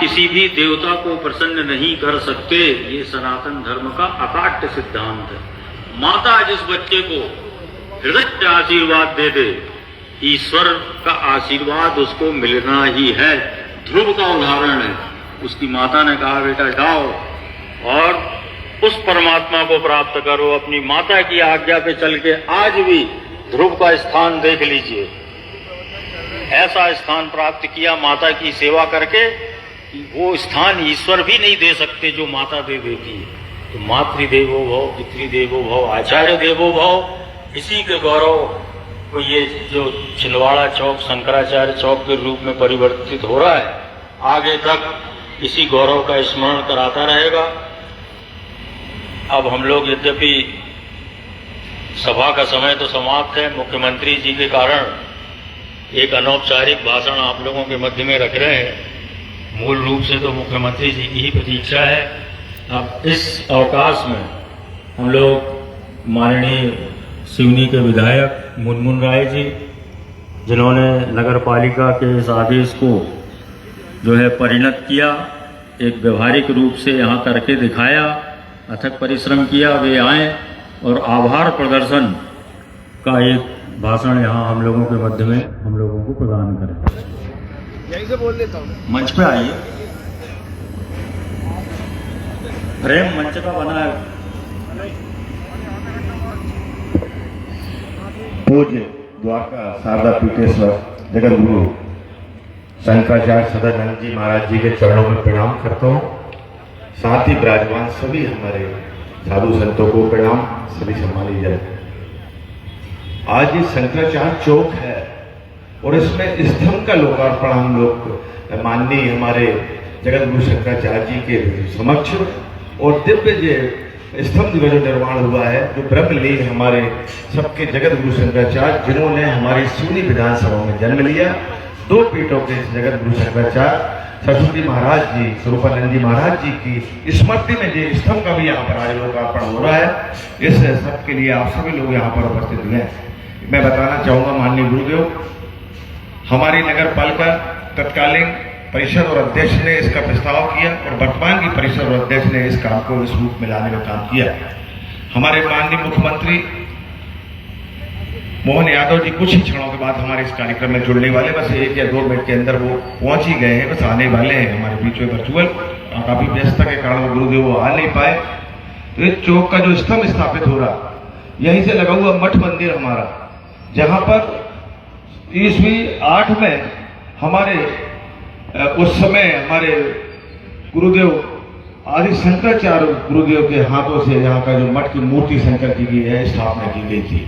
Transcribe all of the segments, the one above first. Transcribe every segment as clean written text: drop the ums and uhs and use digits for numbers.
किसी भी देवता को प्रसन्न नहीं कर सकते, ये सनातन धर्म का अकाट्य सिद्धांत है। माता जिस बच्चे को हृदय से आशीर्वाद दे दे, ईश्वर का आशीर्वाद उसको मिलना ही है। ध्रुव का उदाहरण है, उसकी माता ने कहा बेटा जाओ और उस परमात्मा को प्राप्त करो। अपनी माता की आज्ञा पे चल के आज भी ध्रुव का स्थान देख लीजिए, ऐसा स्थान प्राप्त किया माता की सेवा करके, वो स्थान ईश्वर भी नहीं दे सकते जो माता दे देती है। तो मातृदेवो भव, पितृदेवो भव, आचार्य देवो भव, इसी के गौरव को ये जो छिंदवाड़ा चौक शंकराचार्य चौक के रूप में परिवर्तित हो रहा है, आगे तक इसी गौरव का स्मरण कराता रहेगा। अब हम लोग यद्यपि सभा का समय तो समाप्त है, मुख्यमंत्री जी के कारण एक अनौपचारिक भाषण आप लोगों के मध्य में रख रहे हैं। मूल रूप से तो मुख्यमंत्री जी की ही प्रतीक्षा है। अब इस अवकाश में हम लोग माननीय सिवनी के विधायक मुनमुन राय जी, जिन्होंने नगर पालिका के इस आदेश को जो है परिणत किया, एक व्यवहारिक रूप से यहाँ करके दिखाया, अथक परिश्रम किया, वे आए और आभार प्रदर्शन का एक भाषण यहाँ हम लोगों के मध्य में हम लोगों को प्रदान करें। यहीं से बोल देता हूँ। मंच पे आइए, फ्रेम मंच का बना है। पूज्य द्वारका शारदा पीठेश्वर जगत गुरु शंकराचार्य सदानंद जी महाराज जी के चरणों में प्रणाम करता हूँ। साथ ही विराजमान सभी हमारे साधु संतों को प्रणाम, सभी सम्मानित जन। आज ये शंकराचार्य चौक है और इसमें स्तंभ का लोकार्पण हम लोग माननीय हमारे जगत गुरु शंकराचार्य जी के समक्ष, और दिव्य जो स्तंभ का जो निर्माण हुआ है, जो ब्रह्मलीन हमारे सबके जगत गुरु शंकराचार्य, जिन्होंने हमारी सिवनी विधानसभा में जन्म लिया, 2 पीठों के जगत गुरु शंकराचार्य सरस्वती महाराज जी, स्वरूपानंद जी महाराज जी की स्मृति में जो स्तंभ का भी यहाँ पर आज लोकार्पण हो रहा है। इस सब के लिए आप सभी लोग यहाँ पर उपस्थित हैं। मैं बताना चाहूंगा माननीय गुरुदेव, हमारी नगर पालिका तत्कालीन परिषद और अध्यक्ष ने इसका प्रस्ताव किया और वर्तमान की परिषद और अध्यक्ष ने इस काम को इस रूप में लाने का काम किया। हमारे माननीय मुख्यमंत्री मोहन यादव जी कुछ ही क्षणों के बाद हमारे इस कार्यक्रम में जुड़ने वाले, बस 1 या 2 मिनट के अंदर वो पहुंच ही गए हैं, बस आने वाले हैं हमारे बीच में वर्चुअल। काफी व्यस्तता के कारण वो गुरुदेव वो आ नहीं पाए। तो इस चौक का जो स्तंभ स्थापित हो रहा, यहीं से लगा हुआ मठ मंदिर हमारा, जहां पर ईस्वी 8 में हमारे उस समय हमारे गुरुदेव आदि शंकराचार्य गुरुदेव के हाथों से यहाँ का जो मठ की मूर्ति शंकर जी की है स्थापना की गई थी।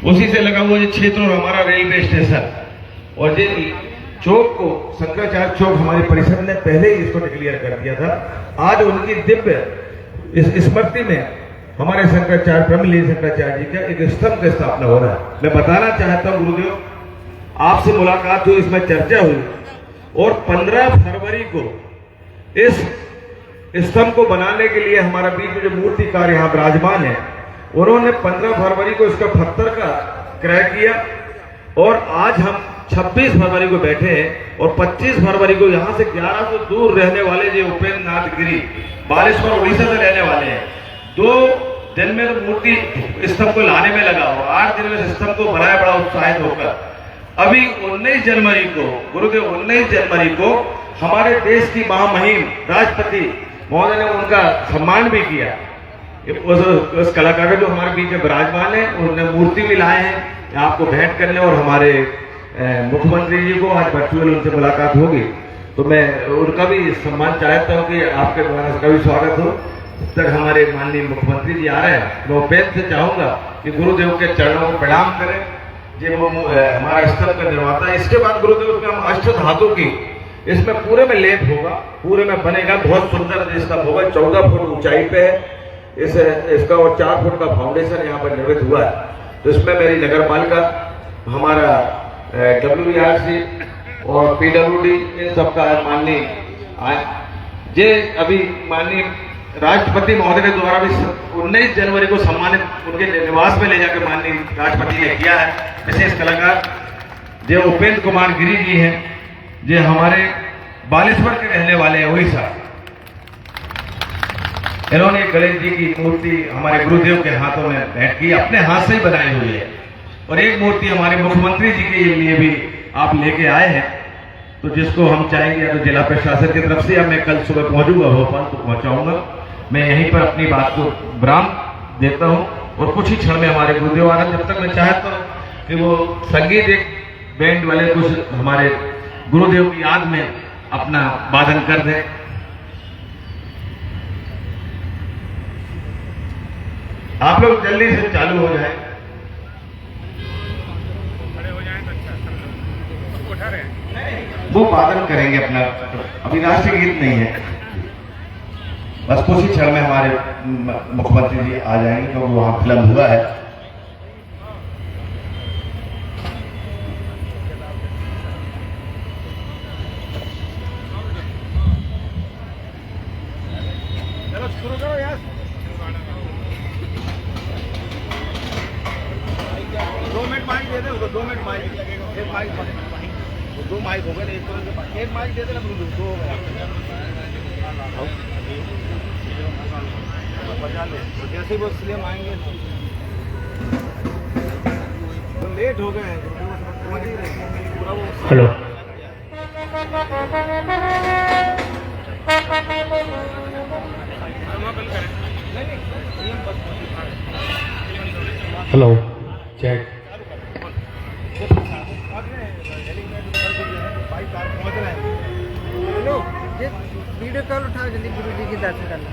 उसी से लगा हुआ जो क्षेत्र और हमारा रेलवे स्टेशन और जिन चौक को शंकराचार्य चौक हमारी परिषद ने पहले ही इसको डिक्लेयर कर दिया था। आज उनकी दिव्य इस स्मृति में हमारे शंकराचार्य ब्रह्मलीन शंकराचार्य जी का एक स्तंभ का स्थापना हो रहा है। मैं बताना चाहता हूँ गुरुदेव, आपसे मुलाकात हुई, इसमें चर्चा हुई और 15 फरवरी को इस स्तंभ को बनाने के लिए हमारा बीच में जो मूर्तिकार यहाँ विराजमान है, उन्होंने 15 फरवरी को इसका पत्थर का क्रय किया और आज हम 26 फरवरी को बैठे हैं और 25 फरवरी को यहाँ से 1100 दूर रहने वाले जो उपेंद्र नाथ गिरी बालेश्वर उड़ीसा से रहने वाले हैं, 2 दिन में तो मूर्ति स्तंभ को लाने में लगा और 8 दिन में स्तंभ को बनाया, बड़ा उत्साहित होकर अभी 19 जनवरी को गुरुदेव 19 जनवरी को हमारे देश की महामहिम राष्ट्रपति महोदय ने उनका सम्मान भी किया। उस कलाकार जो हमारे बीच में विराजमान है, उन्होंने मूर्ति भी लाए हैं आपको भेंट करने और हमारे मुख्यमंत्री जी को आज वर्चुअल उनसे मुलाकात होगी, तो मैं उनका भी सम्मान चाहता हूँ कि आपके द्वारा उसका भी स्वागत हो। जब तक हमारे माननीय मुख्यमंत्री जी आ रहे हैं, मैं उपेंद्र से चाहूंगा कि गुरुदेव के चरणों को प्रणाम करें, जो वो हमारा स्तंभ का निर्माता है। इसके बाद गुरुदेव में हम अष्ट धातु की इसमें पूरे में लेप होगा, पूरे में बनेगा, बहुत सुंदर स्तंभ होगा, 14 फुट ऊंचाई पे है इसका और 4 फुट का फाउंडेशन यहाँ पर निर्मित हुआ है। तो इसमें मेरी नगर पालिका, हमारा WBRC और PWD इन सबका माननीय जे अभी माननीय राष्ट्रपति महोदय के द्वारा भी 19 जनवरी को सम्मानित उनके निवास में ले जाकर माननीय राष्ट्रपति ने किया है। विशेष कलाकार जो उपेंद्र कुमार गिरी जी हैं, जो हमारे बालेश्वर के रहने वाले हैं, उड़ीसा। इन्होंने गणेश जी की मूर्ति हमारे गुरुदेव के हाथों में भेंट की, अपने हाथ से ही बनाई हुई है। और एक मूर्ति हमारे मुख्यमंत्री जी के लिए भी आप लेके आए हैं, तो जिसको हम चाहेंगे तो जिला प्रशासन की तरफ से, अब मैं कल सुबह पहुंचूंगा भोपाल तो पहुंचाऊंगा। मैं यहीं पर अपनी बात को विराम देता हूं और कुछ ही क्षण में हमारे गुरुदेव आ रहे हैं। जब तक मैं चाहता हूं कि वो संगीत एक बैंड वाले कुछ हमारे गुरुदेव की याद में अपना वादन कर दें। आप लोग जल्दी से चालू हो जाए। वो वादन करेंगे अपना, अभी राष्ट्रीय गीत नहीं है। बस कुछ ही क्षण में हमारे मुख्यमंत्री जी आ जाएंगे क्योंकि वहां फिल्म हुआ है। चलो शुरू करो यार। 2 मिनट माइक दे दे उसको, 2 मिनट माइक, एक माइक, 2 माइक हो गए, एक माइक दे देना, 2 हो गया। बजा लो, जैसे वो स्लिम आएंगे तो लेट हो गए हैं। Hello, hello, check. Hello, video call उठाओ जल्दी, गुरु जी की दर्शन करना।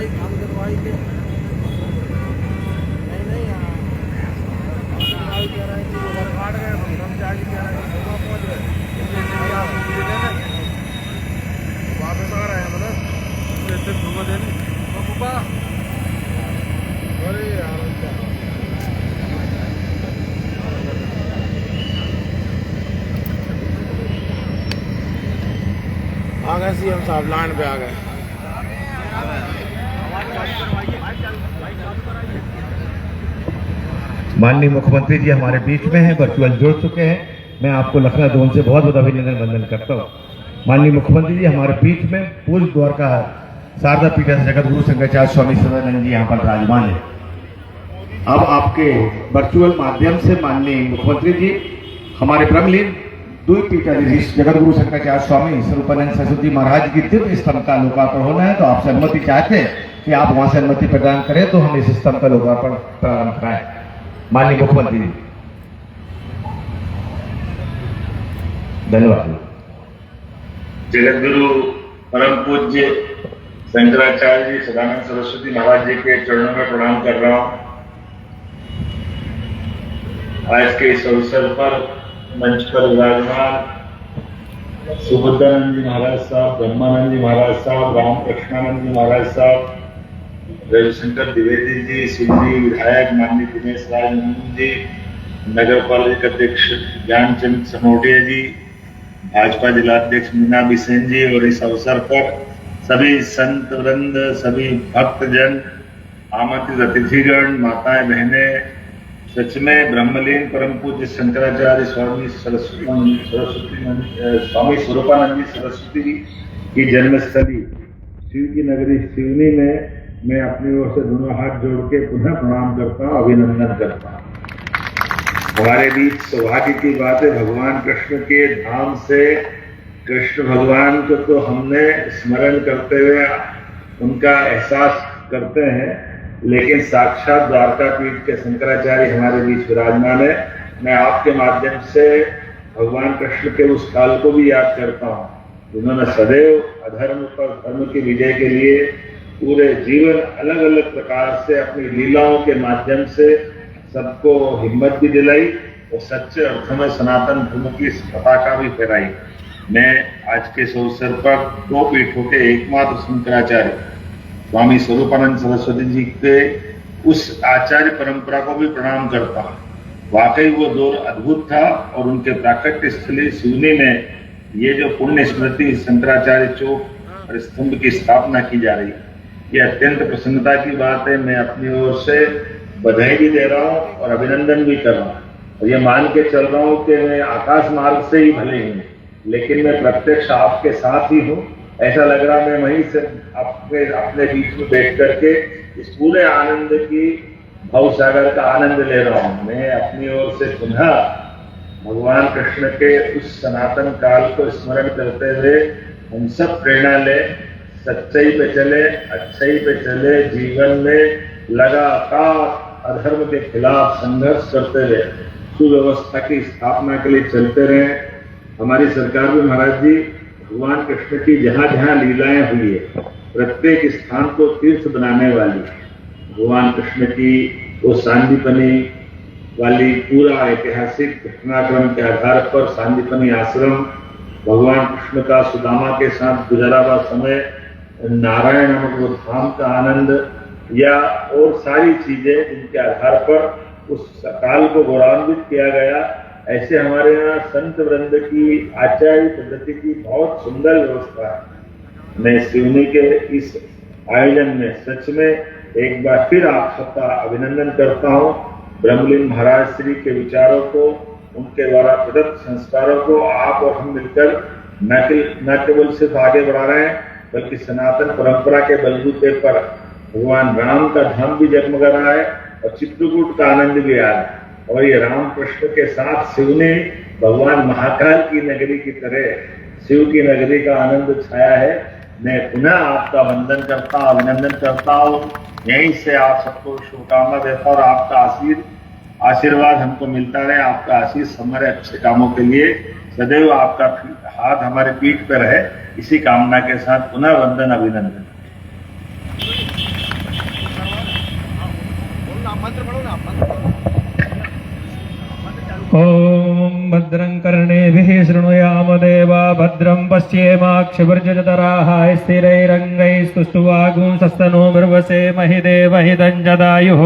भाई अंदर भाई के नहीं कह रहा है कि वो काट गए कर्मचारी कह रहा है कि सुबह पहुँच गए आप वापस आ रहे हैं मतलब सुबह देने अरे यार आ गए सीएम साहब लाइन पे आ गए। माननीय मुख्यमंत्री जी हमारे बीच में हैं, वर्चुअल जुड़ चुके हैं। मैं आपको लखनऊ जोन से बहुत बहुत अभिनंदन वंदन करता हूँ। माननीय मुख्यमंत्री जी हमारे बीच में पूर्व द्वारका शारदा पीठ जगत गुरु शंकराचार्य स्वामी सदानंद जी यहाँ पर विराजमान है। अब आपके वर्चुअल माध्यम से माननीय मुख्यमंत्री जी हमारे ब्रह्मलीन द्विपीठाधीश जगत गुरु शंकराचार्य स्वामी स्वरूपानंद सरस्वती महाराज की दिव्य स्तंभ का लोकार्पण होना है, तो आपसे अनुमति चाहते हैं कि आप वहां से अनुमति प्रदान करें तो हम इस स्तंभ का लोकार्पण प्रारंभ कराएं। माननीय मुख्यमंत्री जी, धन्यवाद। जगत गुरु परम पूज्य शंकराचार्य जी सदानंद सरस्वती महाराज जी के चरणों में प्रणाम कर रहा हूं। आज के इस अवसर पर मंच पर विराजमान सुबोधानंद जी महाराज साहब, ब्रह्मानंद जी महाराज साहब, रामकृष्णानंद जी महाराज साहब, रविशंकर द्विवेदी जी, सिंधी विधायक माननीय दिनेश राज नंदन जी, नगर पालिका अध्यक्ष ज्ञानचंद सनोडिया जी, भाजपा जिलाध्यक्ष मीना बिसेन जी, और इस अवसर पर सभी संत वृंद, सभी भक्तजन, आमंत्रित अतिथिगण, माताएं बहनें, सच में ब्रह्मलीन परम पूज्य शंकराचार्य स्वामी स्वामी स्वरूपानंद जी सरस्वती की जन्मस्थली शिव की नगरी सिवनी में मैं अपनी ओर से दोनों हाथ जोड़ के पुनः प्रणाम करता हूँ, अभिनंदन करता हूँ। हमारे बीच सौभाग्य की बात है, भगवान कृष्ण के धाम से कृष्ण भगवान को तो हमने स्मरण करते हुए उनका एहसास करते हैं, लेकिन साक्षात द्वारका पीठ के शंकराचार्य हमारे बीच विराजमान है। मैं आपके माध्यम से भगवान कृष्ण के उस काल को भी याद करता हूँ जिन्होंने सदैव अधर्म पर धर्म की विजय के लिए पूरे जीवन अलग अलग प्रकार से अपनी लीलाओं के माध्यम से सबको हिम्मत भी दिलाई और सच्चे अर्थों में सनातन धर्म की पताका भी फहराई। मैं आज के इस अवसर पर दो पीठों के एकमात्र शंकराचार्य स्वामी स्वरूपानंद सरस्वती जी के उस आचार्य परंपरा को भी प्रणाम करता हूँ। वाकई वो दौर अद्भुत था और उनके प्राकट्य स्थली सिवनी में ये जो पुण्य स्मृति शंकराचार्य चौक और स्तंभ की स्थापना की जा रही है, ये अत्यंत प्रसन्नता की बात है। मैं अपनी ओर से बधाई भी दे रहा हूँ और अभिनंदन भी कर रहा हूँ, और ये मान के चल रहा हूँ कि मैं आकाश मार्ग से ही भले ही हूँ, लेकिन मैं प्रत्यक्ष आपके साथ ही हूँ। ऐसा लग रहा मैं वहीं से अपने बीच में बैठ करके इस पूरे आनंद की भव सागर का आनंद ले रहा हूँ। मैं अपनी ओर से पुनः भगवान कृष्ण के उस सनातन काल को स्मरण करते हुए हम सब प्रेरणा ले, सच्चाई पे चले, अच्छाई पे चले, जीवन में लगातार अधर्म के खिलाफ संघर्ष करते रहे, सुव्यवस्था की स्थापना के लिए चलते रहे। हमारी सरकार भी महाराज जी भगवान कृष्ण की जहाँ जहाँ लीलाएं हुई है प्रत्येक स्थान को तीर्थ बनाने वाली, भगवान कृष्ण की वो सांदीपनी वाली पूरा ऐतिहासिक घटनाक्रम के आधार पर सांदीपनी आश्रम, भगवान कृष्ण का सुदामा के साथ गुजरा हुआ समय, नारायण नामक वो धाम का आनंद, या और सारी चीजें जिनके आधार पर उस काल को गौरवान्वित किया गया। ऐसे हमारे यहाँ संत वृंद की आचार्य पद्धति की बहुत सुंदर व्यवस्था है। मैं सिवनी के इस आयोजन में सच में एक बार फिर आप सबका अभिनंदन करता हूँ। ब्रह्मलीन महाराज श्री के विचारों को, उनके द्वारा प्रदत्त संस्कारों को आप और हम मिलकर न केवल सिर्फ आगे बढ़ा रहे हैं, बल्कि सनातन परंपरा के बलबूते पर भगवान राम का धाम भी जगमगा रहा है और चित्रकूट का आनंद भी आ रहा है। और ये रामकृष्ण के साथ सिवनी भगवान महाकाल की नगरी की तरह शिव की नगरी का आनंद छाया है। मैं पुनः आपका वंदन करता हूँ, अभिनंदन करता हूँ। यहीं से आप सबको शुभकामना देता हूँ और आपका आशीर्वाद हमको मिलता रहे, आपका आशीष हमारे अच्छे कामों के लिए सदैव आपका हाथ हमारे पीठ पर रहे, इसी कामना के साथ पुनः वंदन, अभिनंदन। मंत्र पढ़ो ना, मंत्र पढ़ो। ॐ भद्रं कर्णेभिः शृणुयाम देवा भद्रं पश्येमाक्षभिर्यजतराः स्थिरैरङ्गैस्तुष्टुवागुंसस्तनो बिर्वसे महि देवहितं जदायुः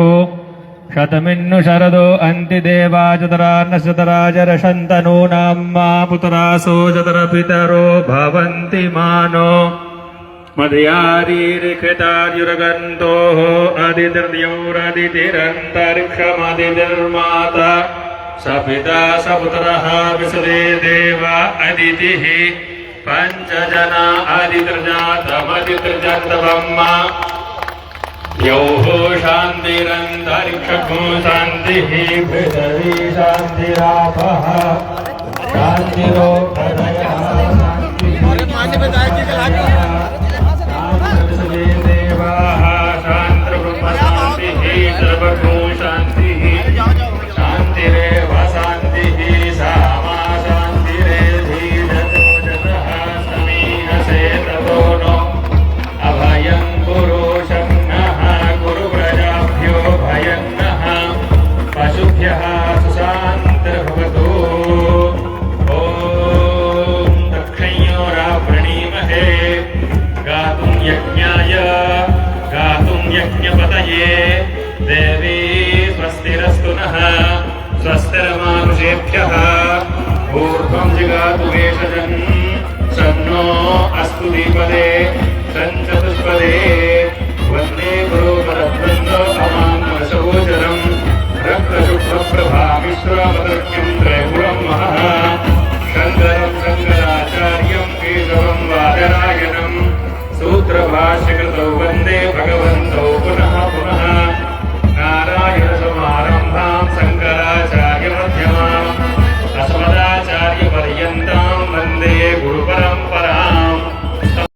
शतमिन्नु शरदो अन्तिदेवा जतरा नशतराजरशन्तनूनां मा पुतरासो जतरपितरो भवन्ति मानो मध्यारीरिखितार्युरगन्तोः अदितिर्द्यौरदितिरन्तरिक्षमदितिर्माता सपिता सपुत्रः विसुदे देवा अदितिः पञ्चजना अदितिर्जातमदितिर्जातवम्मा यौः शान्तिरन्तरिक्षगो शान्तिः पृथिवी शान्तिरापः शान्तिरोपदयः मान्य पे जाएगी कि लागे शान्तिर्विसुदे देवाः शान्तिर्ब्रह्मशान्तिः सर्वगो शान्तिः शान्तिरेव शान्तिः सामा शान्तिरेधीरतो जतः समीहसे ततो नो अभयं कुरु शम्नः कुरु प्रजाभ्यो भयं नः पशुभ्यः सुशान्तिर्भवतु ॐ दक्षिणोरावृणीमहे गातुं यज्ञाय गातुं यज्ञपतये देवी स्वस्तिरस्तु नः स्वस्तिरमानुषेभ्यः ऊर्ध्वं जिगातु वेषजन् सन्नो अस्तु दीपदे